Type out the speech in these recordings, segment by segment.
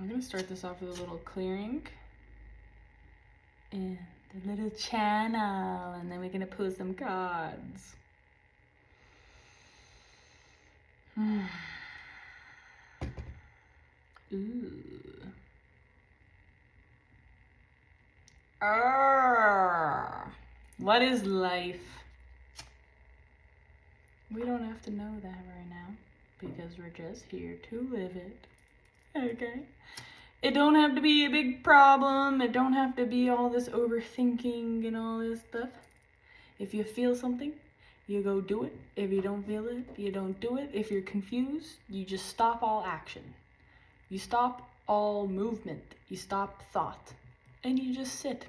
I'm gonna start this off with a little clearing and a little channel, and then we're gonna pull some cards. Ooh. What is life? We don't have to know that right now because we're just here to live it. Okay? It don't have to be a big problem. It don't have to be all this overthinking and all this stuff. If you feel something, you go do it. If you don't feel it, you don't do it. If you're confused, you just stop all action. You stop all movement. You stop thought. And you just sit.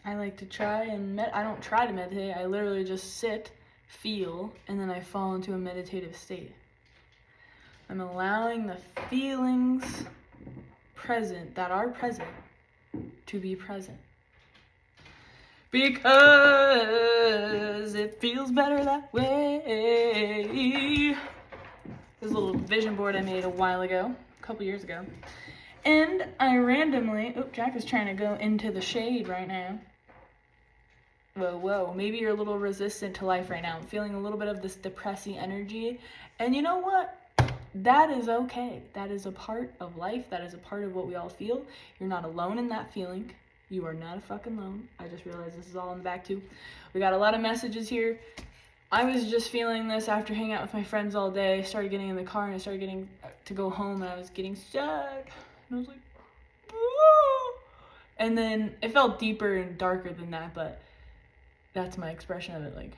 I like to try and I don't try to meditate. I literally just sit, feel, and then I fall into a meditative state. I'm allowing the feelings present, that are present, to be present. Because it feels better that way. This little vision board I made a while ago, a couple years ago. And I randomly, Jack is trying to go into the shade right now. Whoa, maybe you're a little resistant to life right now. I'm feeling a little bit of this depressing energy. And you know what? That is okay. That is a part of life. That is a part of what we all feel. You're not alone in that feeling. You are not a fucking alone. I just realized this is all in the back too. We got a lot of messages here. I was just feeling this after hanging out with my friends all day. I started getting in the car and I started getting to go home and I was getting stuck. And I was like, oh. And then it felt deeper and darker than that, but that's my expression of it, like,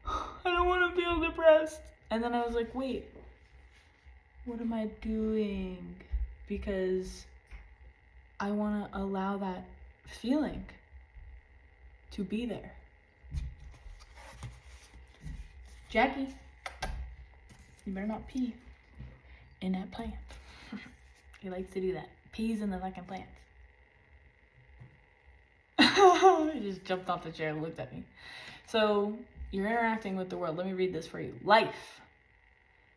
I don't want to feel depressed. And then I was like, wait, what am I doing? Because I want to allow that feeling to be there. Jackie, you better not pee in that plant. He likes to do that. Pees in the fucking plants. He just jumped off the chair and looked at me. So you're interacting with the world. Let me read this for you. Life.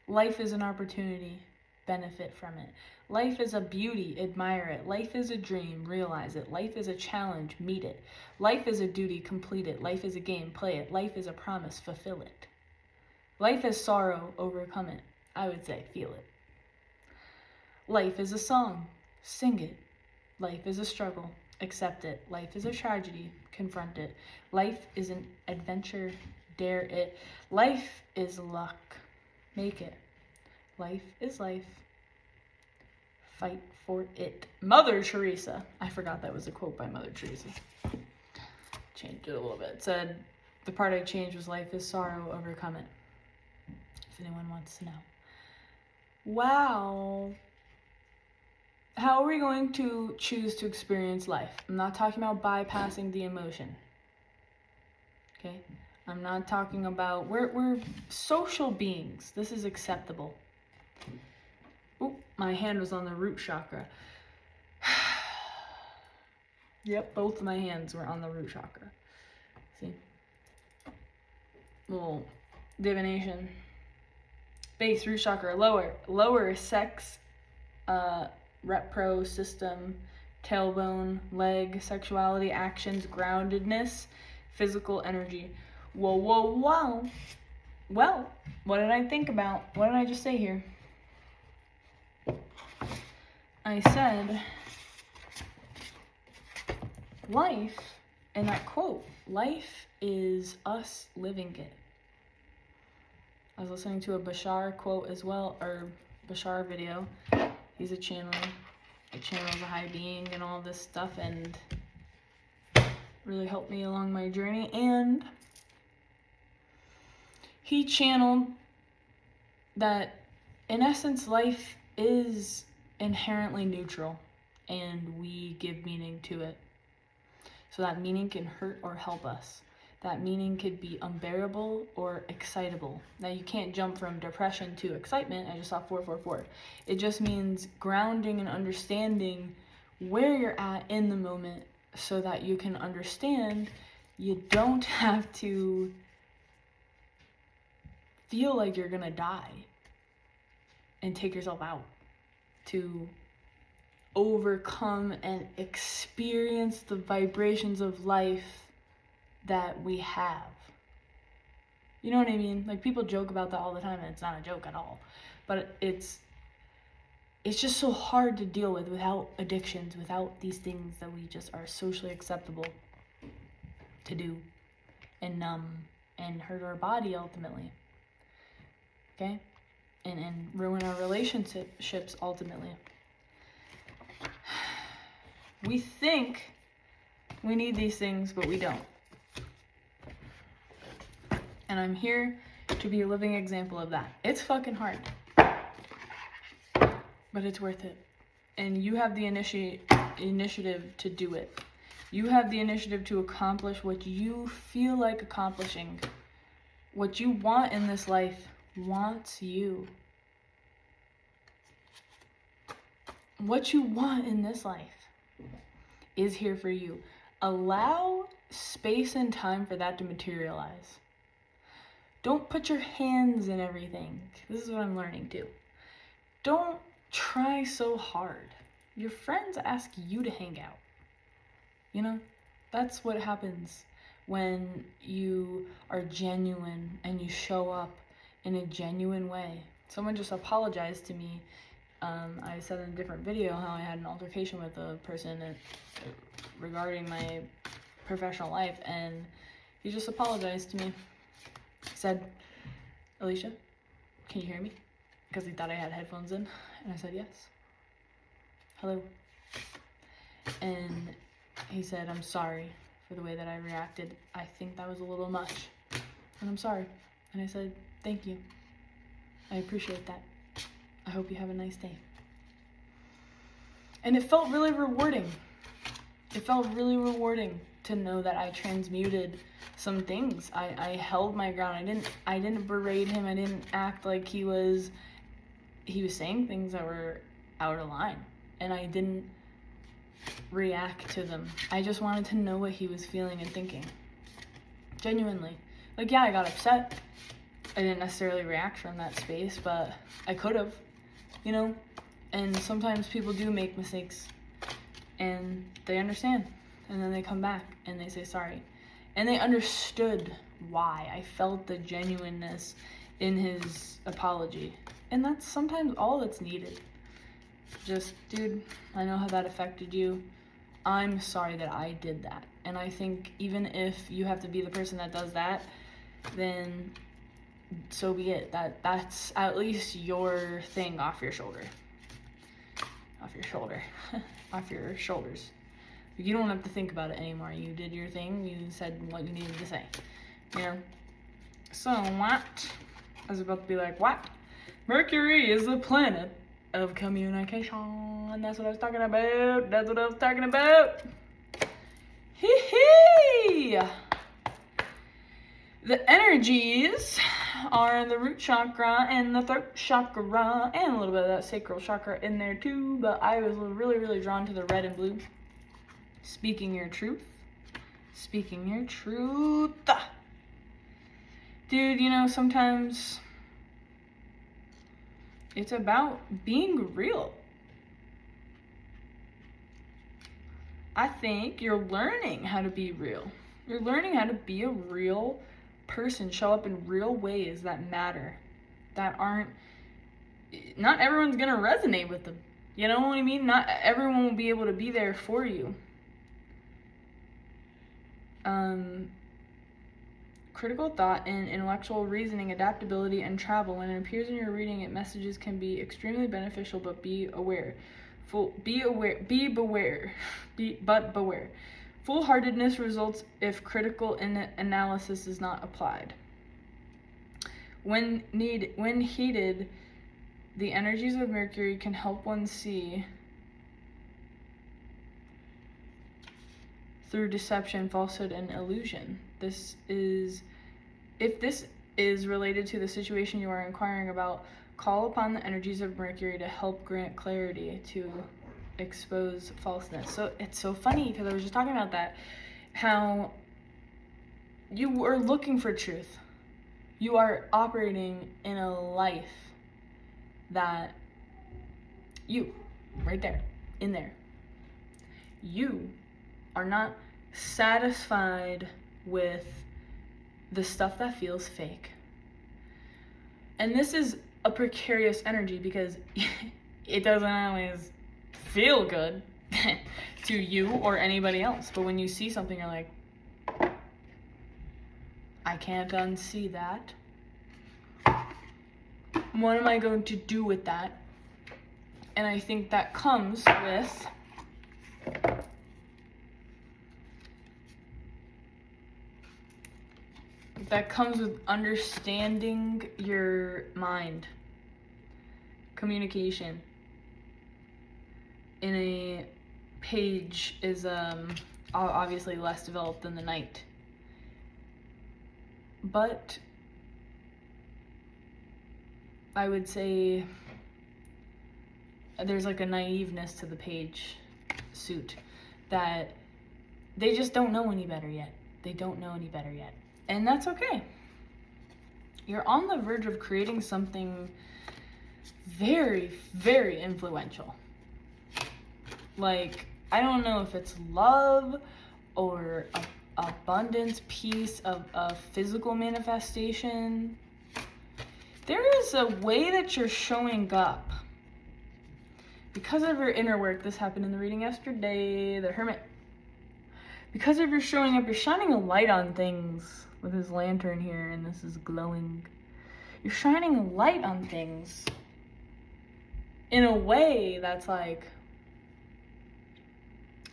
Life is an opportunity. Benefit from it. Life is a beauty. Admire it. Life is a dream. Realize it. Life is a challenge. Meet it. Life is a duty. Complete it. Life is a game. Play it. Life is a promise. Fulfill it. Life is sorrow. Overcome it. I would say feel it. Life is a song. Sing it. Life is a struggle. Accept it. Life is a tragedy. Confront it. Life is an adventure. Dare it. Life is luck. Make it. Life is life. Fight for it. Mother Teresa. I forgot that was a quote by Mother Teresa. Changed it a little bit. It said, the part I changed was life is sorrow. Overcome it. If anyone wants to know. Wow. How are we going to choose to experience life? I'm not talking about bypassing the emotion. Okay? I'm not talking about, we're social beings. This is acceptable. Oh, my hand was on the root chakra. Yep, both of my hands were on the root chakra. See? Little divination. Base, root chakra, lower sex, repro system, tailbone, leg, sexuality, actions, groundedness, physical energy. Whoa. Well, what did I think about? What did I just say here? I said, life, in that quote, life is us living it. I was listening to a Bashar quote as well, or Bashar video. He's a channeler. It channels a high being and all this stuff, and really helped me along my journey. And he channeled that, in essence, life is inherently neutral, and we give meaning to it. So that meaning can hurt or help us. That meaning could be unbearable or excitable. Now, you can't jump from depression to excitement. I just saw 444. It just means grounding and understanding where you're at in the moment so that you can understand you don't have to feel like you're gonna die. and take yourself out to overcome and experience the vibrations of life that we have. You know what I mean? Like, people joke about that all the time, and it's not a joke at all. But it's just so hard to deal with without addictions, without these things that we just are socially acceptable to do and numb and hurt our body ultimately. Okay? And ruin our relationships ultimately. We think we need these things, but we don't. And I'm here to be a living example of that. It's fucking hard, but it's worth it. And you have the initiative to do it. You have the initiative to accomplish what you feel like accomplishing. What you want in this life wants you. What you want in this life is here for you. Allow space and time for that to materialize. Don't put your hands in everything. This is what I'm learning too. Don't try so hard. Your friends ask you to hang out. You know, that's what happens when you are genuine and you show up in a genuine way. Someone just apologized to me. I said in a different video how I had an altercation with a person regarding my professional life, and he just apologized to me. He said, "Alicia, can you hear me?" Because he thought I had headphones in, and I said, "Yes." "Hello." And he said, "I'm sorry for the way that I reacted. I think that was a little much, and I'm sorry." And I said, "Thank you. I appreciate that. I hope you have a nice day." And it felt really rewarding. It felt really rewarding to know that I transmuted some things. I held my ground. I didn't berate him. I didn't act like he was saying things that were out of line, and I didn't react to them. I just wanted to know what he was feeling and thinking. Genuinely. Like, yeah, I got upset. I didn't necessarily react from that space, but I could have, you know? And sometimes people do make mistakes, and they understand, and then they come back and they say sorry. And they understood why. I felt the genuineness in his apology. And that's sometimes all that's needed. Just, dude, I know how that affected you. I'm sorry that I did that. And I think even if you have to be the person that does that, then so be it. That's at least your thing off your shoulder. Off your shoulder. Off your shoulders. You don't have to think about it anymore. You did your thing. You said what you needed to say. You know? So what? I was about to be like, what? Mercury is the planet of communication. That's what I was talking about. That's what I was talking about. Hee hee! The energies are the root chakra and the throat chakra and a little bit of that sacral chakra in there too, but I was really, really drawn to the red and blue. Speaking your truth. Speaking your truth. Dude, you know, sometimes it's about being real. I think you're learning how to be real. You're learning how to be a real person, show up in real ways that matter, that aren't, not everyone's gonna resonate with them. You know what I mean? Not everyone will be able to be there for you. Critical thought and intellectual reasoning, adaptability, and travel. When it appears in your reading, messages can be extremely beneficial, but be aware. But beware. Foolhardiness results if critical analysis is not applied. When heated, the energies of Mercury can help one see through deception, falsehood, and illusion. If this is related to the situation you are inquiring about, call upon the energies of Mercury to help grant clarity to expose falseness. So it's so funny because I was just talking about that, how you are looking for truth. You are operating in a life that you, right there, in there, you are not satisfied with the stuff that feels fake. And this is a precarious energy because it doesn't always feel good to you or anybody else. But when you see something, you're like, I can't unsee that. What am I going to do with that? And I think that comes with understanding your mind. Communication in a page is obviously less developed than the night. But I would say there's like a naiveness to the page suit that they just don't know any better yet. They don't know any better yet. And that's okay. You're on the verge of creating something very, very influential. Like, I don't know if it's love or abundance, peace, of physical manifestation. There is a way that you're showing up. Because of your inner work, this happened in the reading yesterday, the Hermit. Because of your showing up, you're shining a light on things with his lantern here, and this is glowing. You're shining a light on things in a way that's like,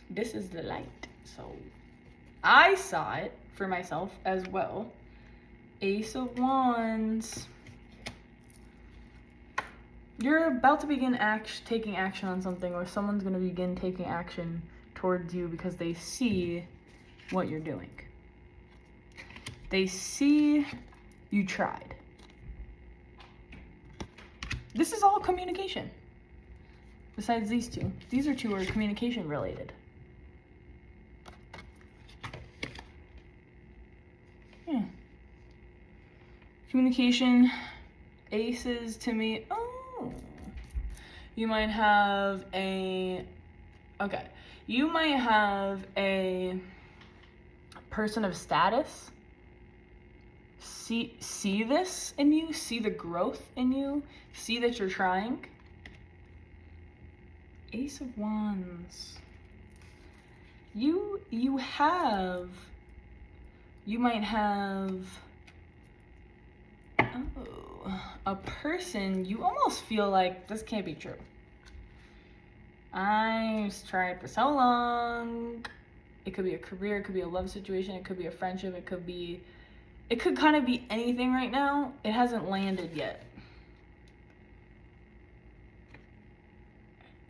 this is the light. So I saw it for myself as well. Ace of Wands. You're about to begin taking action on something, or someone's going to begin taking action towards you because they see what you're doing. They see you tried. This is all communication. Besides these two. These are two are communication related. Yeah. Communication, aces to me. Oh. You might have a person of status see this in you, see the growth in you, see that you're trying. Ace of Wands. You might have a person you almost feel like this can't be true. I've tried for so long. It could be a career, it could be a love situation, it could be a friendship, it could kind of be anything right now. It hasn't landed yet.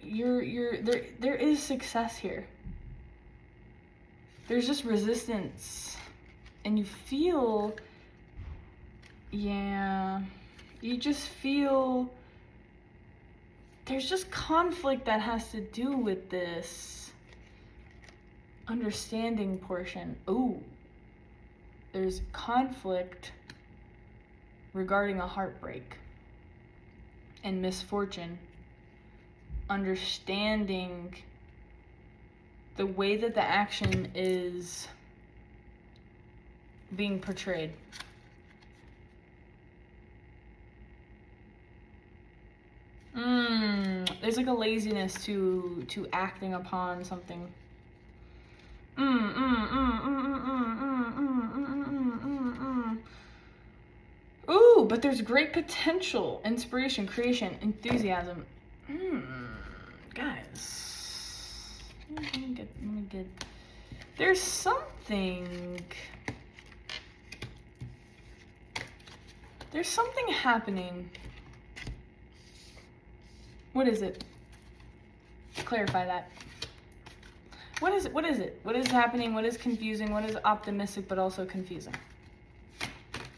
There is success here. There's just resistance. And you feel, you just feel there's just conflict that has to do with this understanding portion. Ooh, there's conflict regarding a heartbreak and misfortune. Understanding the way that the action is being portrayed. There's like a laziness to acting upon something. Ooh, but there's great potential, inspiration, creation, enthusiasm. Guys, let me get. There's something happening. What is it? Clarify that. What is it? What is happening? What is confusing? What is optimistic but also confusing?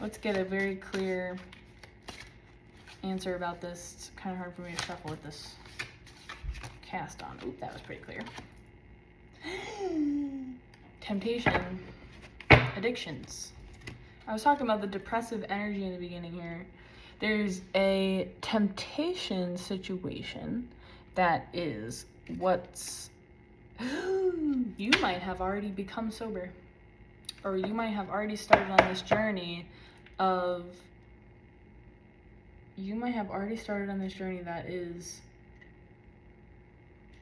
Let's get a very clear answer about this. It's kind of hard for me to shuffle with this cast on. Oop, that was pretty clear. Temptation, addictions. I was talking about the depressive energy in the beginning here. There's a temptation situation that is what's you might have already become sober, or you might have already started on this journey of that is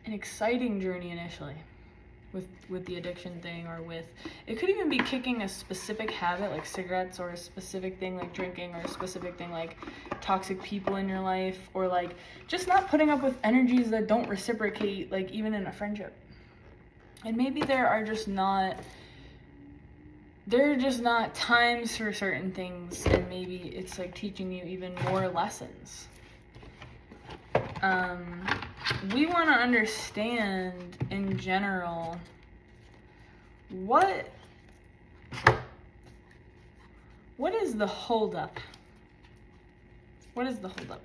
an exciting journey initially with the addiction thing, or with, it could even be kicking a specific habit like cigarettes, or a specific thing like drinking, or a specific thing like toxic people in your life, or like just not putting up with energies that don't reciprocate, like even in a friendship. And maybe there are just not times for certain things, and maybe it's like teaching you even more lessons. We want to understand in general what is the holdup? What is the holdup?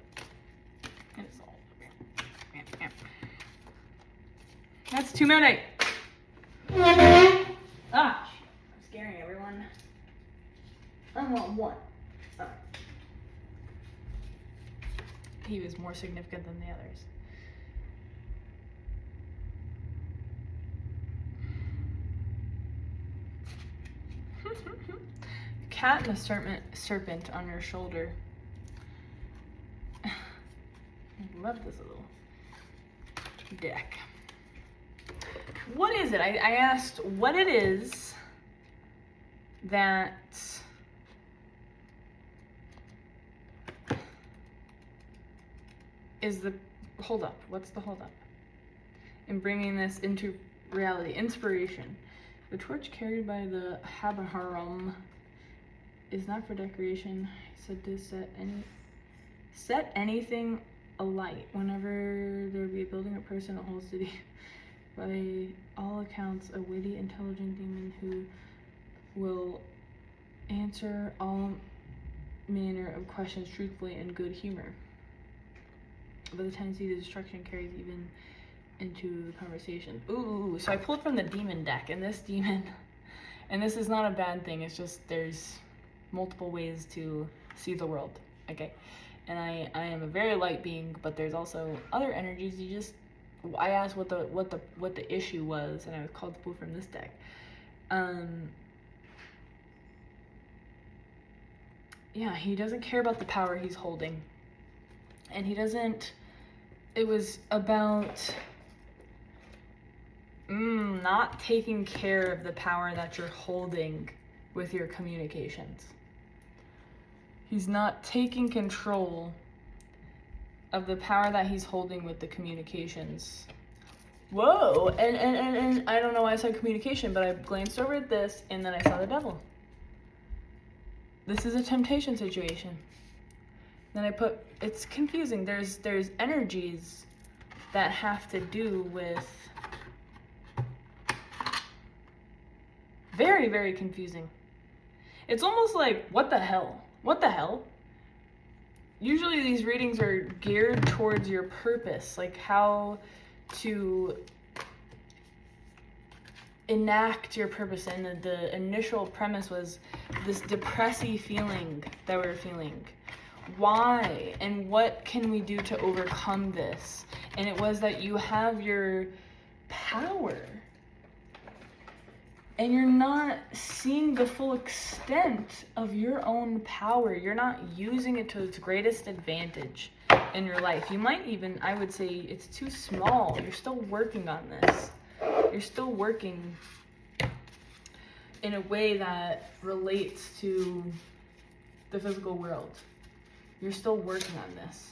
It's all over. That's too many. Ah, I'm scaring everyone. I want one. Oh. He was more significant than the others. Cat and a serpent on your shoulder. I love this little deck. What is it? I asked what it is that is the hold up. What's the hold up in bringing this into reality? Inspiration. The torch carried by the Habaharam is not for decoration. He said to set anything alight. Whenever there be a building, a person, a whole city, by all accounts, a witty, intelligent demon who will answer all manner of questions truthfully and good humor. But the tendency to destruction carries even into the conversation. Ooh, so I pulled from the demon deck, and this demon, and this is not a bad thing, it's just there's multiple ways to see the world, okay? And I am a very light being, but there's also other energies. I asked what the issue was, and I was called to pull from this deck. Yeah, he doesn't care about the power he's holding. And it was about not taking care of the power that you're holding with your communications. He's not taking control of the power that he's holding with the communications. Whoa, and I don't know why I said communication, but I glanced over at this, and then I saw the devil. This is a temptation situation. Then it's confusing. There's energies that have to do with very, very confusing. It's almost like, what the hell? What the hell? Usually these readings are geared towards your purpose, like how to enact your purpose. And the initial premise was this depressy feeling that we're feeling. Why? And what can we do to overcome this? And it was that you have your power, and you're not seeing the full extent of your own power. You're not using it to its greatest advantage in your life. You might even, I would say, it's too small. You're still working on this. You're still working in a way that relates to the physical world. You're still working on this.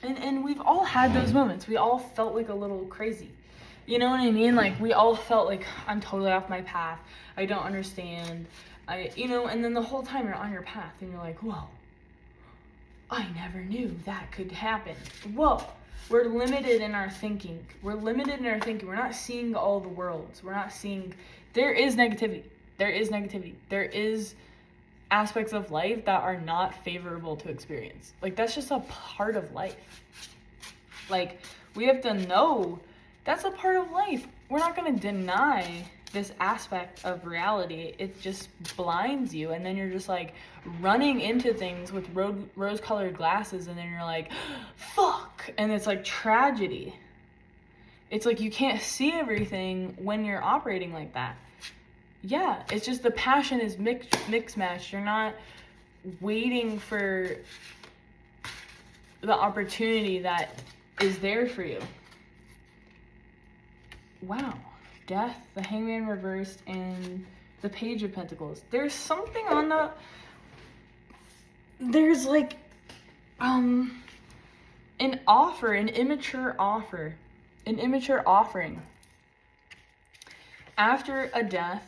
And we've all had those moments. We all felt like a little crazy. You know what I mean? Like, we all felt like, I'm totally off my path. I don't understand. And then the whole time you're on your path and you're like, whoa, I never knew that could happen. Whoa, we're limited in our thinking. We're not seeing all the worlds. We're not seeing, there is negativity. There is aspects of life that are not favorable to experience. Like, that's just a part of life. Like, we have to know that's a part of life. We're not going to deny this aspect of reality, it just blinds you, and then you're just like running into things with rose-colored glasses, and then you're like, fuck, and it's like tragedy. It's like you can't see everything when you're operating like that. Yeah, it's just the passion is mix matched. You're not waiting for the opportunity that is there for you. Wow. Death, the Hangman reversed, and the Page of Pentacles. There's something on the... There's like... an offer, an immature offer. An immature offering. After a death,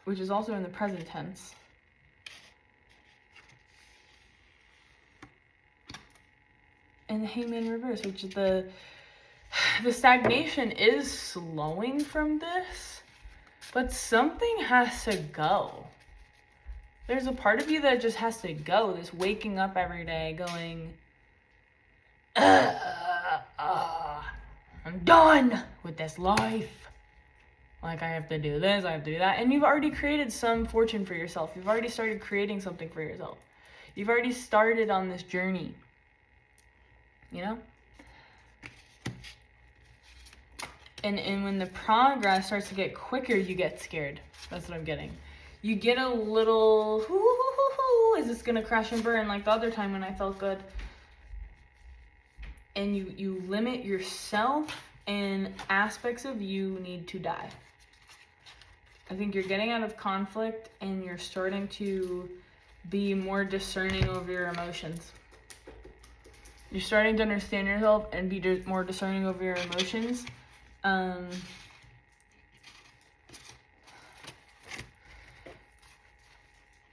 which is also in the present tense. And the Hangman reverse, which is the stagnation is slowing from this, but something has to go. There's a part of you that just has to go. This waking up every day going, I'm done with this life. Like, I have to do this, I have to do that. And you've already created some fortune for yourself. You've already started creating something for yourself. You've already started on this journey. You know? And when the progress starts to get quicker, you get scared. That's what I'm getting. You get a little, is this gonna crash and burn like the other time when I felt good? And you limit yourself, and aspects of you need to die. I think you're getting out of conflict, and you're starting to be more discerning over your emotions. You're starting to understand yourself and be more discerning over your emotions.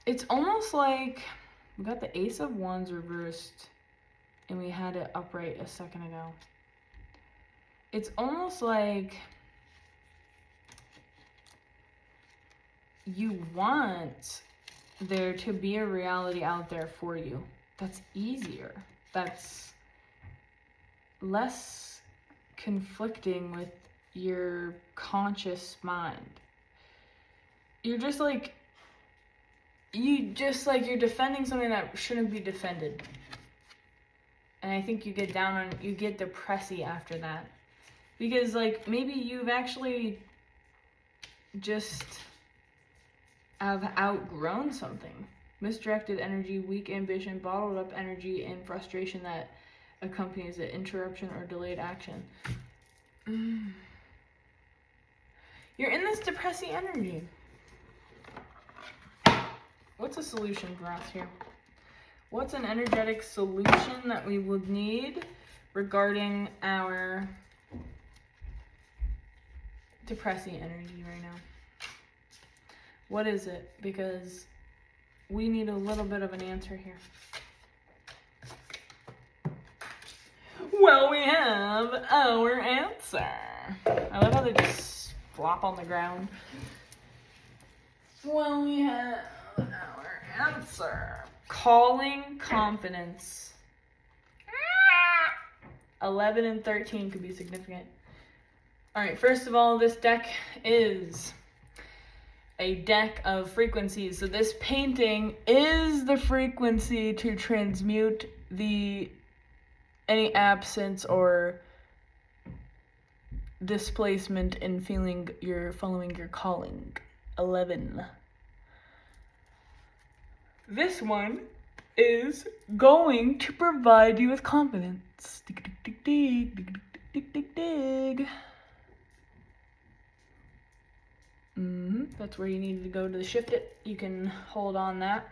It's almost like we got the Ace of Wands reversed, and we had it upright a second ago. It's almost like you want there to be a reality out there for you that's easier, that's less conflicting with your conscious mind. You're defending something that shouldn't be defended. And I think you get depressy after that. Because, like, maybe you've actually just have outgrown something. Misdirected energy, weak ambition, bottled up energy, and frustration that accompanies it, interruption or delayed action. You're in this depressing energy. What's a solution for us here? What's an energetic solution that we would need regarding our depressing energy right now? What is it? Because we need a little bit of an answer here. Well, we have our answer. I love how they just flop on the ground. Well, we have our answer. Calling confidence. 11 and 13 could be significant. Alright, first of all, this deck is a deck of frequencies. So this painting is the frequency to transmute any absence or displacement in feeling you're following your calling. 11. This one is going to provide you with confidence. Dig, dig, dig, dig, dig, dig, dig, dig. That's where you need to go to shift it. You can hold on that.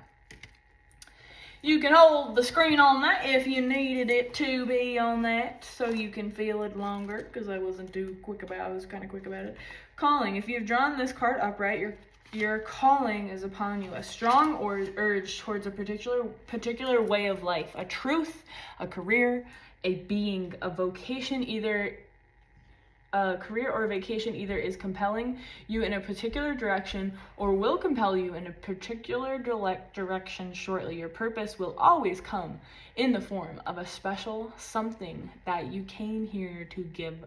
You can hold the screen on that if you needed it to be on that, so you can feel it longer, because I wasn't too quick about it. I was kind of quick about it. Calling. If you've drawn this card upright, your calling is upon you. A strong urge towards a particular way of life. A truth, a career, a being, a vocation, either a career or a vacation either is compelling you in a particular direction or will compel you in a particular direction shortly. Your purpose will always come in the form of a special something that you came here to give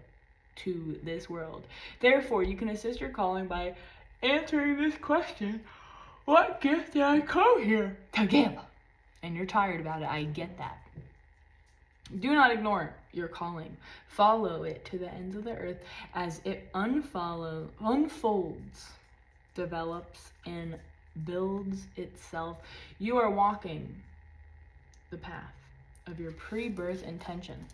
to this world. Therefore, you can assist your calling by answering this question: what gift did I come here to give? And you're tired about it. I get that. Do not ignore your calling. Follow it to the ends of the earth as it unfolds, develops, and builds itself. You are walking the path of your pre-birth intention.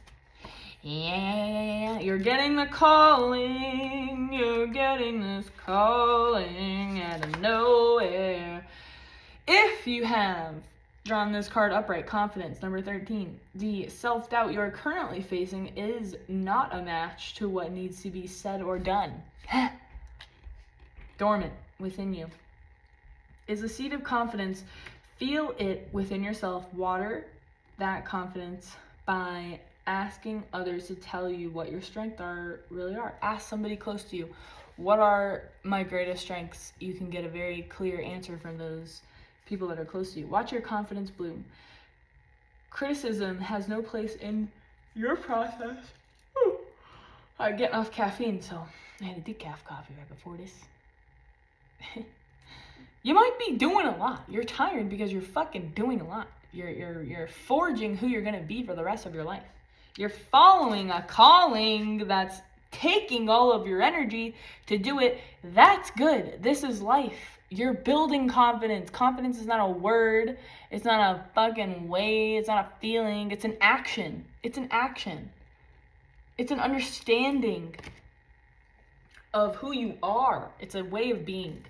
Yeah, you're getting the calling. You're getting this calling out of nowhere. If you have drawn this card upright, confidence, number 13, the self-doubt you're currently facing is not a match to what needs to be said or done. Dormant within you is a seed of confidence. Feel it within yourself. Water that confidence by asking others to tell you what your strengths really are. Ask somebody close to you, what are my greatest strengths? You can get a very clear answer from those people that are close to you. Watch your confidence bloom. Criticism has no place in your process. I'm getting off caffeine, so I had a decaf coffee right before this. You might be doing a lot. You're tired because you're fucking doing a lot. You're forging who you're gonna be for the rest of your life. You're following a calling that's taking all of your energy to do it. That's good. This is life. You're building confidence. Confidence is not a word. It's not a fucking way. It's not a feeling. It's an action. It's an action. It's an understanding of who you are. It's a way of being.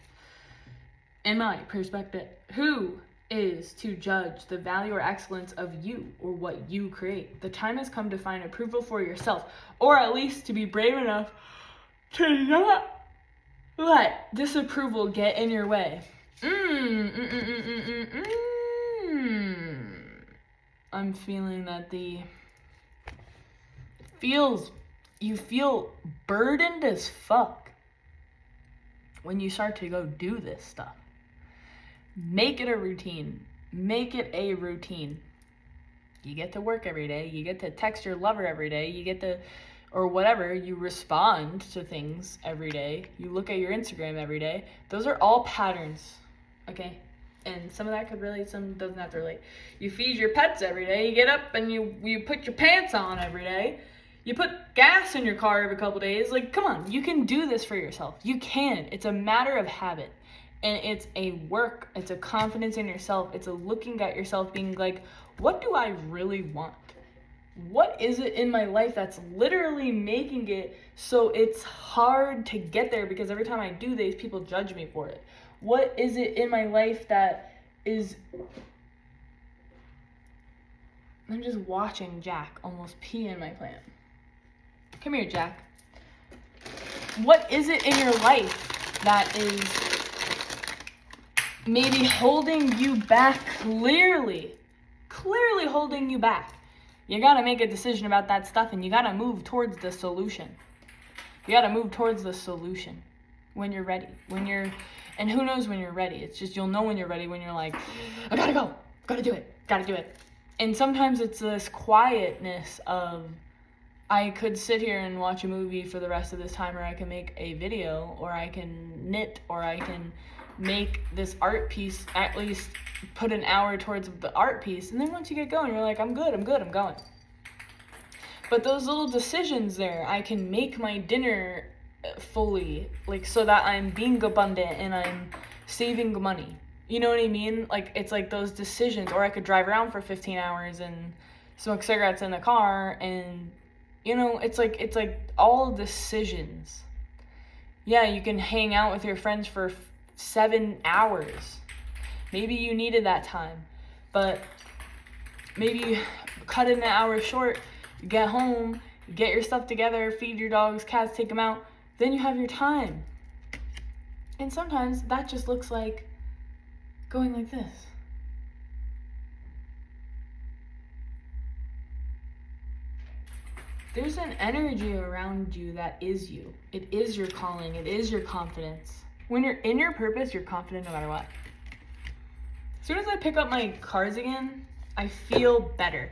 In my perspective, who is to judge the value or excellence of you or what you create? The time has come to find approval for yourself, or at least to be brave enough to not let disapproval get in your way. I'm feeling that you feel burdened as fuck when you start to go do this stuff. Make it a routine. Make it a routine. You get to work every day. You get to text your lover every day. You get to, or whatever, you respond to things every day. You look at your Instagram every day. Those are all patterns, okay? And some of that could relate, some doesn't have to relate. You feed your pets every day. You get up and you put your pants on every day. You put gas in your car every couple days. Like, come on, you can do this for yourself. You can. It's a matter of habit. And it's a work, it's a confidence in yourself, it's a looking at yourself being like, what do I really want? What is it in my life that's literally making it so it's hard to get there because every time I do this, people judge me for it? What is it in my life that is... I'm just watching Jack almost pee in my plant. Come here, Jack. What is it in your life that is maybe holding you back, clearly holding you back? You gotta make a decision about that stuff and you gotta move towards the solution. You gotta move towards the solution when you're ready. And who knows when you're ready? It's just, you'll know when you're ready when you're like, I gotta go, gotta do it. And sometimes it's this quietness of, I could sit here and watch a movie for the rest of this time, or I can make a video, or I can knit, or I can make this art piece, at least put an hour towards the art piece, and then once you get going, you're like, I'm good, I'm going. But those little decisions there, I can make my dinner fully, like, so that I'm being abundant and I'm saving money. You know what I mean? Like, it's like those decisions. Or I could drive around for 15 hours and smoke cigarettes in the car, and, you know, it's like all decisions. Yeah, you can hang out with your friends for 7 hours. Maybe you needed that time, but maybe you cut it an hour short, you get home, you get your stuff together, feed your dogs, cats, take them out, then you have your time. And sometimes that just looks like going like this. There's an energy around you that is you. It is your calling. It is your confidence. When you're in your purpose, you're confident no matter what. As soon as I pick up my cards again, I feel better.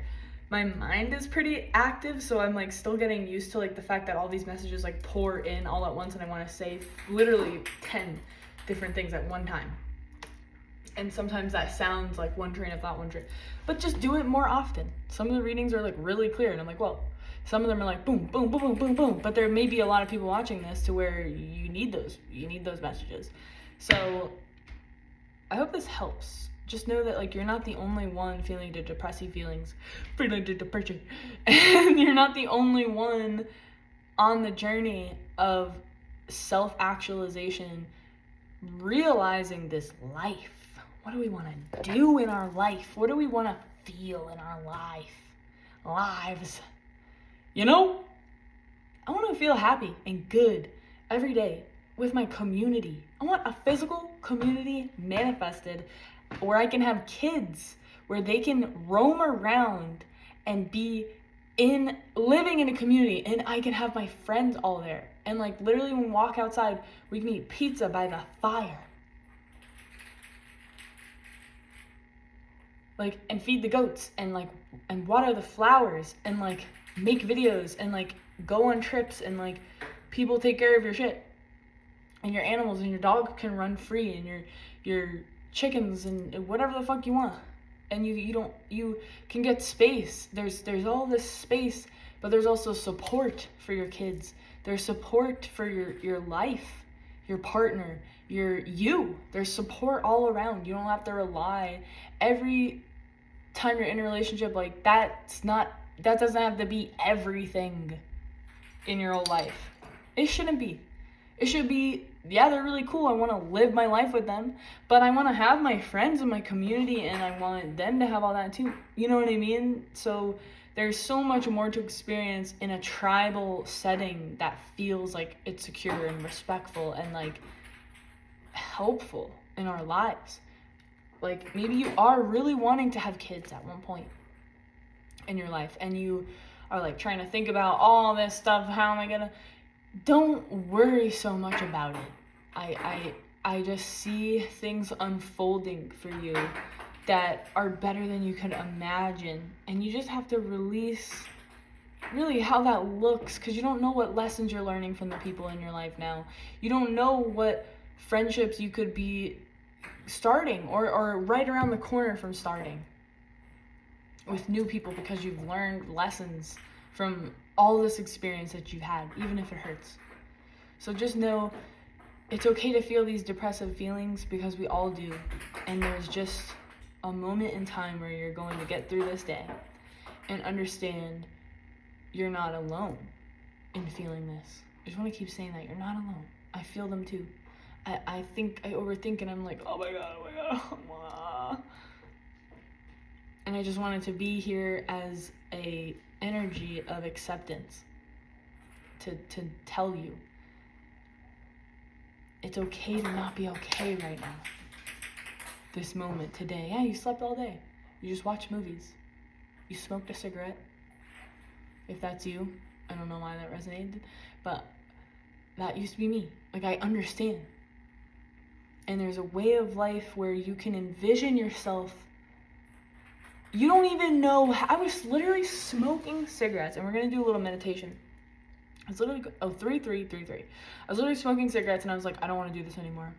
my mind is pretty active, so I'm like still getting used to like the fact that all these messages like pour in all at once, and I want to say literally 10 different things at one time. And sometimes that sounds like one train of thought, but just do it more often. Some of the readings are like really clear, and I'm like, well, some of them are like boom, boom, boom, boom, boom, boom. But there may be a lot of people watching this to where you need those messages. So I hope this helps. Just know that like you're not the only one feeling the depressive feelings, feeling the depression, and you're not the only one on the journey of self-actualization, realizing this life. What do we want to do in our life? What do we want to feel in our lives? You know, I want to feel happy and good every day with my community. I want a physical community manifested where I can have kids, where they can roam around and be living in a community, and I can have my friends all there. And like literally when we walk outside, we can eat pizza by the fire. Like, and feed the goats and like, and water the flowers and like make videos and like go on trips, and like people take care of your shit and your animals, and your dog can run free, and your chickens and whatever the fuck you want. And you can get space. There's all this space, but there's also support for your kids. There's support for your life, your partner, there's support all around. You don't have to rely every time you're in a relationship. Like that doesn't have to be everything in your whole life. It shouldn't be. It should be, yeah, they're really cool. I want to live my life with them, but I want to have my friends in my community, and I want them to have all that too. You know what I mean? So there's so much more to experience in a tribal setting that feels like it's secure and respectful and like helpful in our lives. Like maybe you are really wanting to have kids at one point in your life, and you are like trying to think about all this stuff. How am I gonna? Don't worry so much about it. I just see things unfolding for you that are better than you could imagine, and you just have to release really how that looks, because you don't know what lessons you're learning from the people in your life now. You don't know what friendships you could be starting or right around the corner from starting with new people, because you've learned lessons from all this experience that you've had, even if it hurts. So just know it's okay to feel these depressive feelings, because we all do. And there's just a moment in time where you're going to get through this day and understand you're not alone in feeling this. I just want to keep saying that you're not alone. I feel them too. I think I overthink, and I'm like, oh my god. And I just wanted to be here as a energy of acceptance to tell you it's okay to not be okay right now. This moment today. Yeah, you slept all day. You just watched movies. You smoked a cigarette. If that's you, I don't know why that resonated, but that used to be me. Like, I understand. And there's a way of life where you can envision yourself. You don't even know. I was literally smoking cigarettes, and we're going to do a little meditation. I was literally, 3-3-3-3. I was literally smoking cigarettes, and I was like, I don't want to do this anymore.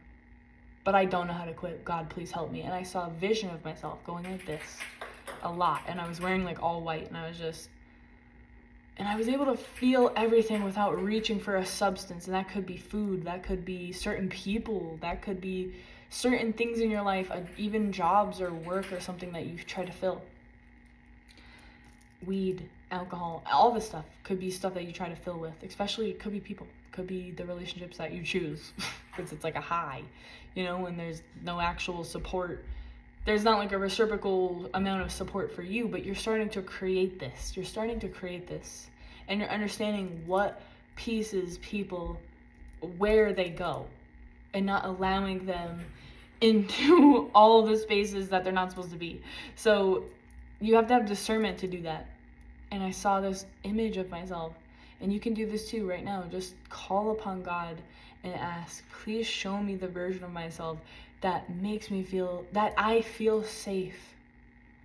But I don't know how to quit. God, please help me. And I saw a vision of myself going like this a lot. And I was wearing like all white, and I was able to feel everything without reaching for a substance. And that could be food, that could be certain people, that could be certain things in your life, even jobs or work or something that you try to fill. Weed, alcohol, all this stuff could be stuff that you try to fill with. Especially, it could be people, it could be the relationships that you choose, because it's like a high, you know, when there's no actual support. There's not like a reciprocal amount of support for you, but you're starting to create this. And you're understanding what pieces, people, where they go, and not allowing them into all the spaces that they're not supposed to be. So you have to have discernment to do that. And I saw this image of myself, and you can do this too right now. Just call upon God and ask, please show me the version of myself that makes me feel, that I feel safe.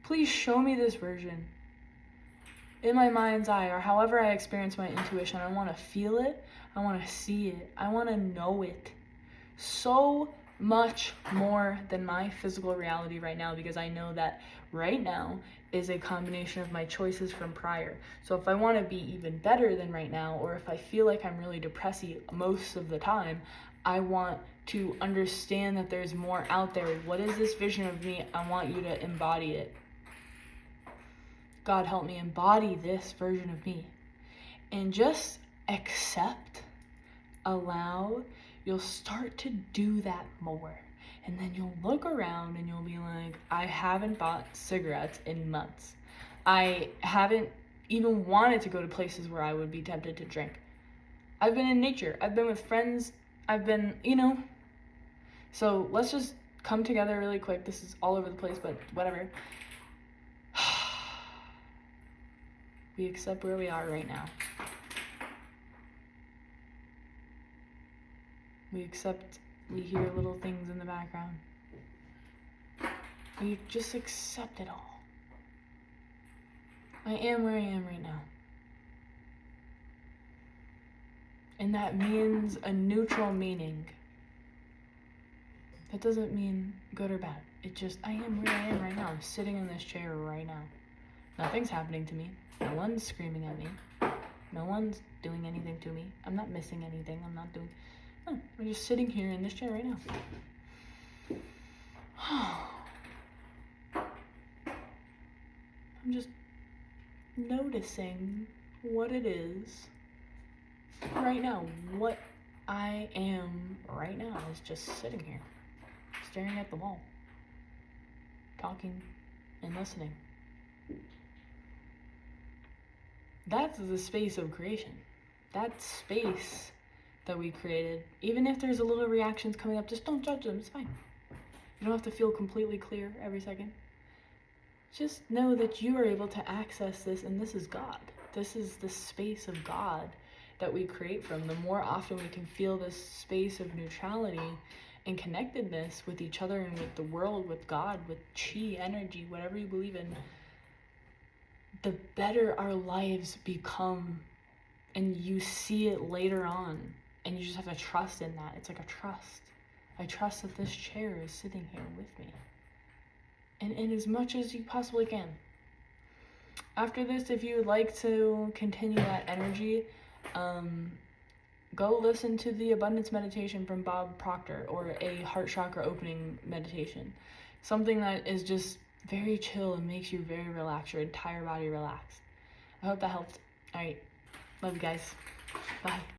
Please show me this version. in my mind's eye, or however I experience my intuition, I want to feel it, I want to see it, I want to know it so much more than my physical reality right now, because I know that right now is a combination of my choices from prior. So if I want to be even better than right now, or if I feel like I'm really depressy most of the time, I want to understand that there's more out there. What is this vision of me? I want you to embody it. God, help me embody this version of me. And just accept, allow, you'll start to do that more. And then you'll look around and you'll be like, I haven't bought cigarettes in months. I haven't even wanted to go to places where I would be tempted to drink. I've been in nature. I've been with friends. I've been, So let's just come together really quick. This is all over the place, but whatever. We accept where we are right now. We accept, we hear little things in the background. We just accept it all. I am where I am right now. And that means a neutral meaning. That doesn't mean good or bad. It just, I am where I am right now. I'm sitting in this chair right now. Nothing's happening to me. No one's screaming at me. No one's doing anything to me. I'm not missing anything. I'm just sitting here in this chair right now. I'm just noticing what it is right now. What I am right now is just sitting here, staring at the wall, talking and listening. That's the space of creation. That space that we created. Even if there's a little reactions coming up, just don't judge them. It's fine. You don't have to feel completely clear every second. Just know that you are able to access this, and this is God. This is the space of God that we create from. The more often we can feel this space of neutrality and connectedness with each other and with the world, with God, with chi, energy, whatever you believe in, the better our lives become. And you see it later on, and you just have to trust in that. It's like a trust. I trust that this chair is sitting here with me. And in as much as you possibly can. After this, if you would like to continue that energy, go listen to the abundance meditation from Bob Proctor, or a heart chakra opening meditation. Something that is just very chill and makes you very relaxed, your entire body relaxed. I hope that helped. All right. Love you guys. Bye.